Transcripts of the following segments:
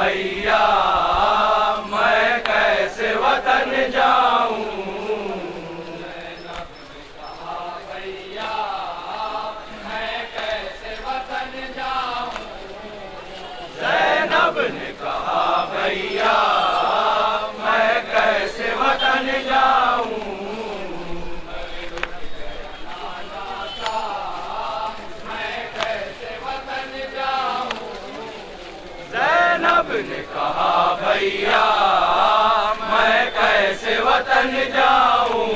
भैया मैं कैसे वतन जाऊं। भैया मैं कैसे वतन जाऊं। ज़ैनब ने कहा भैया मैं कैसे वतन जाऊं। ज़ैनब ने कहा भैया मैं कैसे वतन जाऊं।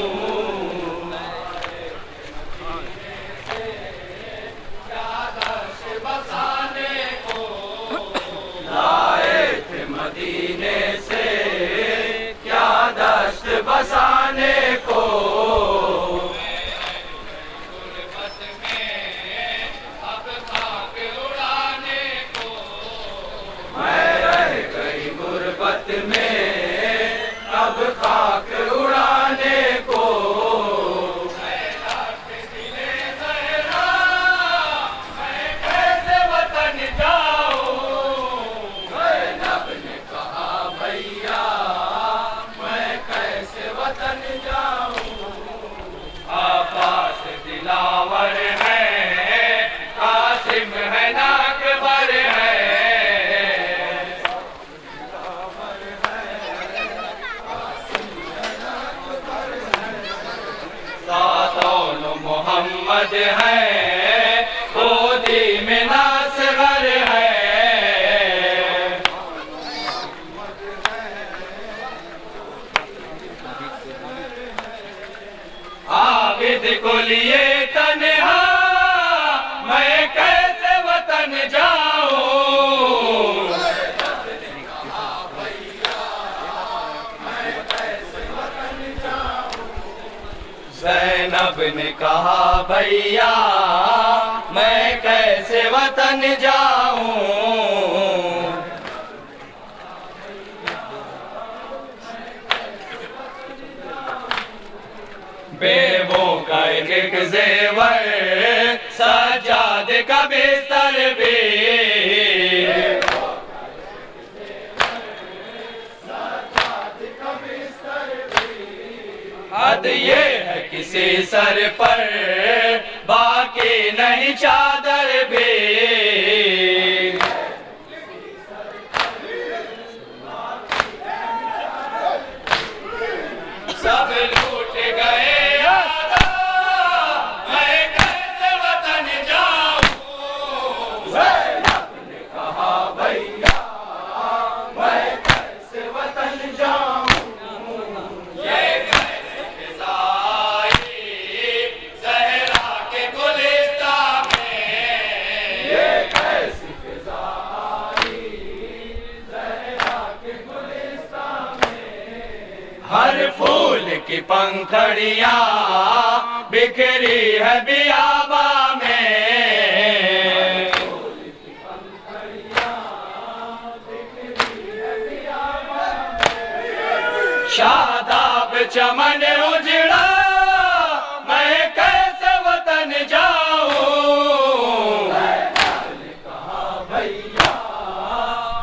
क्या दश्त बसाने को लाए थे मदीने से, क्या दश्त बसाने को। गुर्बत में अब खाक उड़ाने को, मैं रह गई गुर्बत में अब खाक उड़ाने को। ज़हरा मैं कैसे वतन जाऊं। ज़ैनब ने कहा भैया मैं कैसे वतन जाऊं। आपास दिलावर है कासिम है नाकबर है। सातों मोहम्मद है गोदी में नासगर है। आबिद को लिए तन्हा मैं कैसे वतन जाऊं। ज़ैनब ने कहा भैया मैं कैसे वतन जाऊं। बेवों का एक एक ज़ेवर सज्जाद का बिस्तर भी। हद ये है किसी सर पर बाकी नहीं चादर भी। सब लूट गए आदा मैं कैसे वतन जाऊं। ज़ैनब ने कहा भैया मैं कैसे वतन जाऊं। ये कैसी फिज़ाई ज़हरा के गुलिस्तान में, ये कैसी फिज़ाई ज़हरा के गुलिस्तान में। हर फूल की पंखड़ियां बिखरी है बियाबा में। शादाब चमन उजड़ा मैं कैसे वतन जाऊं। ज़ैनब ने कहा भैया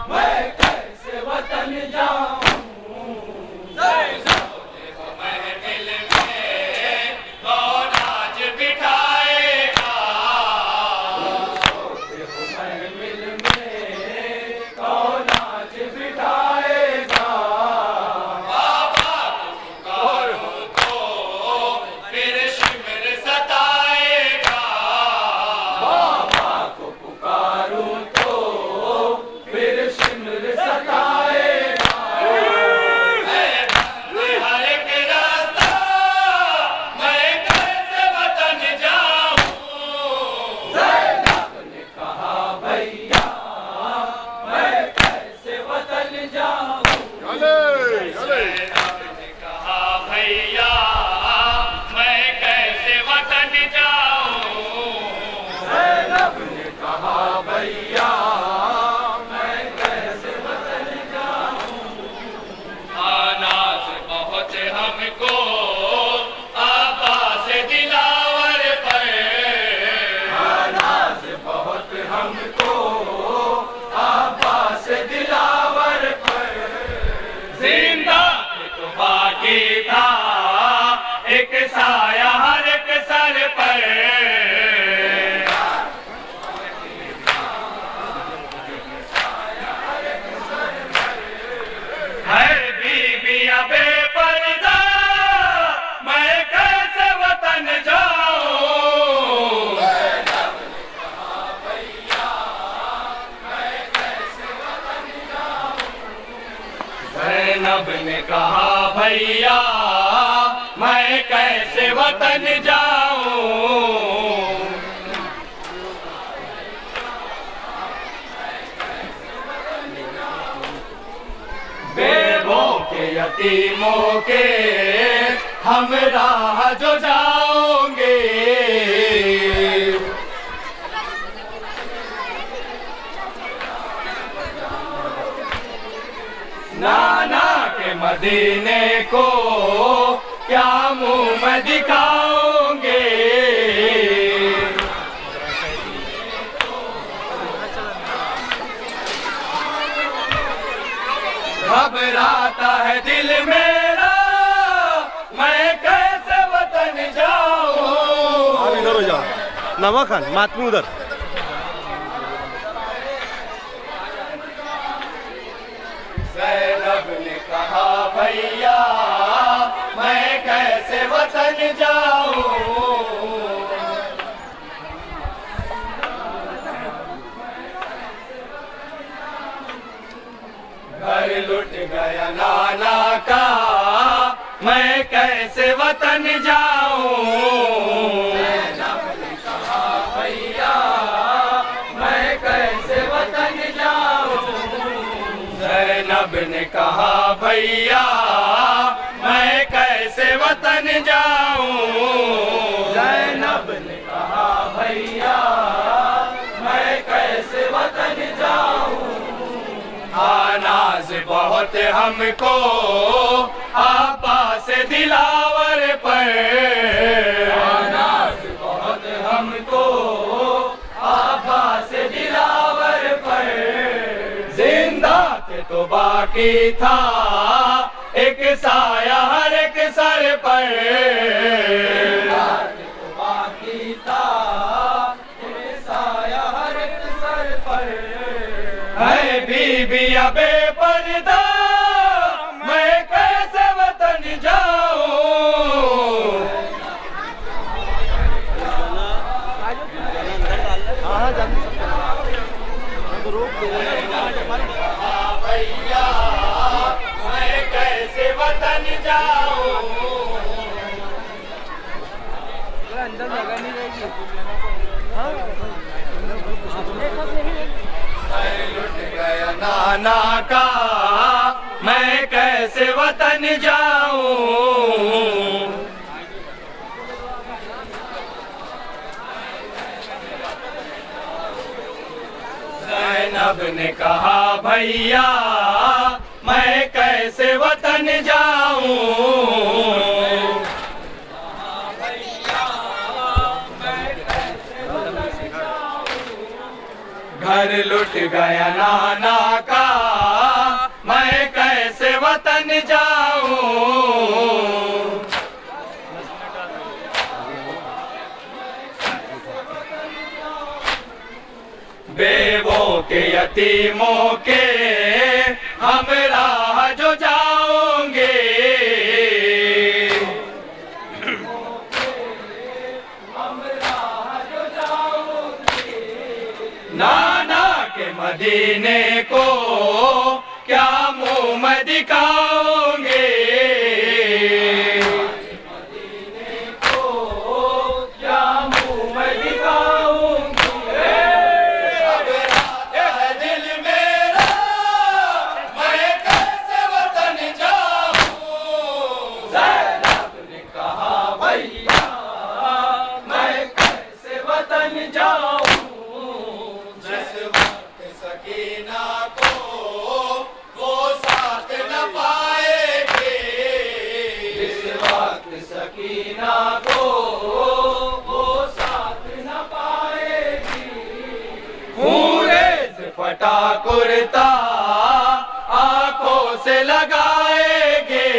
मैं कैसे वतन जाऊं। महफिल में कौन आज बिठाएगा। महफिल में कौन आज बिठाएगा। बाबा को पुकारो तो ज़ैनब ने कहा भैया मैं कैसे वतन जाऊं। बेवों के यतीमों के हम राह जो जाओगे, नाना के मदीने को क्या मुंह में दिखाओगे। घबराता है दिल मेरा मैं कैसे वतन जाऊं। आप इधर हो जाओ, नवा खान मातमी उधर। ज़ैनब ने कहा भैया मैं कैसे वतन जाऊं। घर लुट गया नाना का मैं कैसे वतन जाऊं। ज़ैनब ने कहा भैया मैं कैसे वतन जाऊं। ज़ैनब ने कहा भैया मैं कैसे वतन जाऊं। ज़ैनब ने कहा भैया मैं कैसे वतन जाऊं। नाज बहुत हमको आपा से दिलावर पर, नाज बहुत हमको आपा से दिलावर पर। जिंदा थे तो बाकी था एक साया हर एक सर पर, तो बाकी था एक साया हर एक सर पर। है बीबी बेपर्दा मैं कैसे वतन जाऊं। भैया मैं कैसे वतन जाऊं। अंदर जगह नहीं रहेगी। लुट गया नाना का मैं कैसे वतन जाऊं। ज़ैनब ने कहा भैया मैं कैसे वतन जाऊं। घर लुट गया नाना का मैं कैसे वतन जाऊं। बेवों के यतीमों के हम राह जो जाओगे। नाना के मदीने को क्या मुंह में दिखाओगे। मदीने को क्या मुंह में दिखाओगे। दिल मेरा मैं कैसे वतन जाऊं। ज़ैनब ने कहा भैया मैं कैसे वतन जाऊं। सकीना को वो साथ न पाएगी। इस वक्त सकीना को वो साथ न पाएगी। पूरे से फटा कुर्ता आंखों से लगाएगी।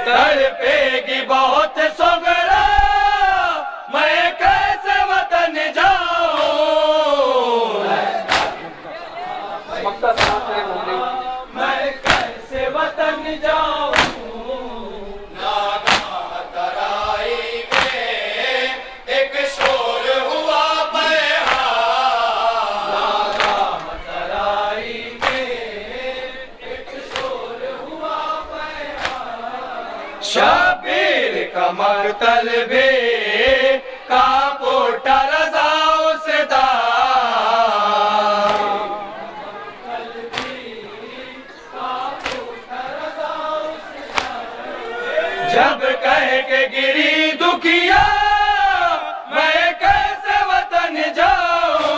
तड़पेगी बहुत सगरा मैं कैसे वतन जाऊं। मैं कैसे वतन जाऊं। नागा तराई मक्तल भी कापो टरसा उसदा जब कह के गिरी दुखिया मैं कैसे वतन जाऊं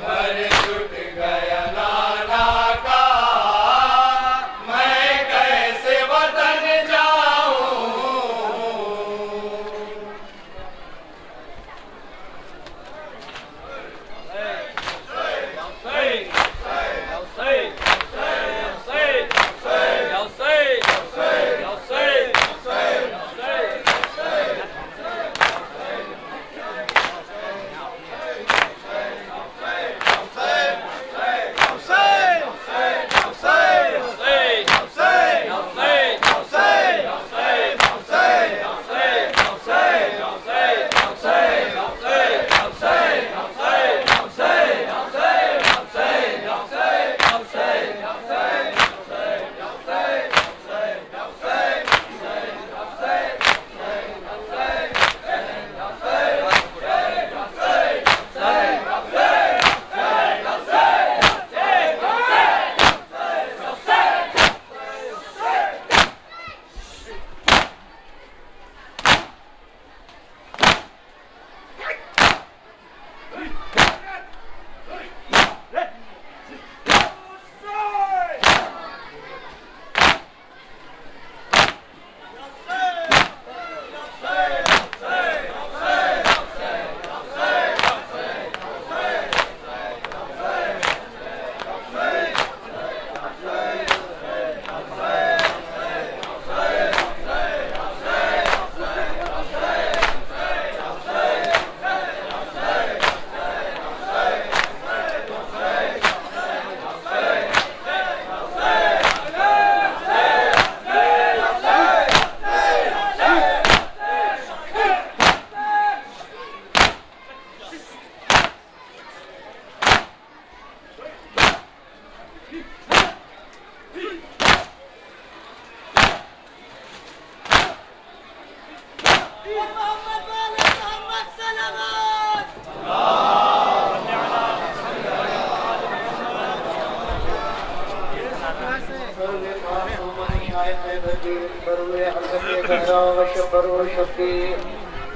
घर टूट गया नाना का मैं कैसे वतन जाऊं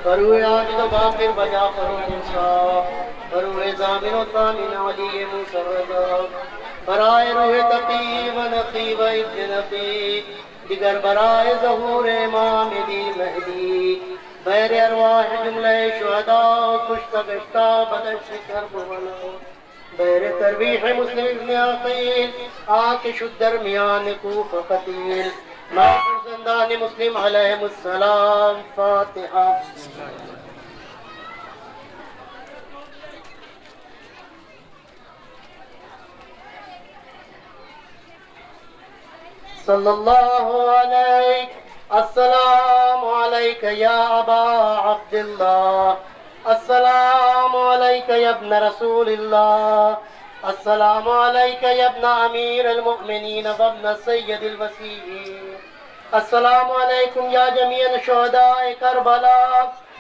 बरुए आज तो बाफिर बजा करो इंसाफ बरुए जामिनो तामिन अली मुसरदा बराए रूहे तकीब नकीब इजनबी दिगर बराए ज़हूर इमाम दी महदी बैर अरवाह जुमले शुहदा खुशतगश्ता बदश करबला बैर तरवीह मुस्लिम इब्न अकील आकिश दरमियान कूफ क़तील ज़ंदान मुस्लिम अलैहिमुस्सलाम फातिहा। सल्लल्लाहु अलैहि अस्सलामु अलैका या अबा अब्दुल्लाह अस्सलामु अलैका या इब्न रसूलिल्लाह अस्सलामु अलैका या इब्न अमीरुल मुमिनीन व इब्न सय्यदिल वसीय्यीन अस्सलामु अलैकुम या जमीअन शुहदाए करबला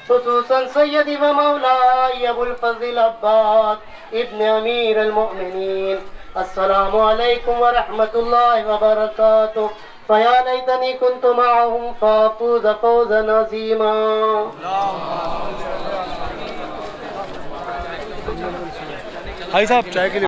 खुसूसन सय्यदी व मौलाई अबुल फज़ल अब्बास इब्न अमीरुल मुमिनीन अस्सलामु अलैकुम व रहमतुल्लाहि व बरकातुहू फया लैतनी कुन्तु मअहुम फ़ाफ़ूज़ फ़ौज़न अज़ीमा। भाई साहब चाय के लिए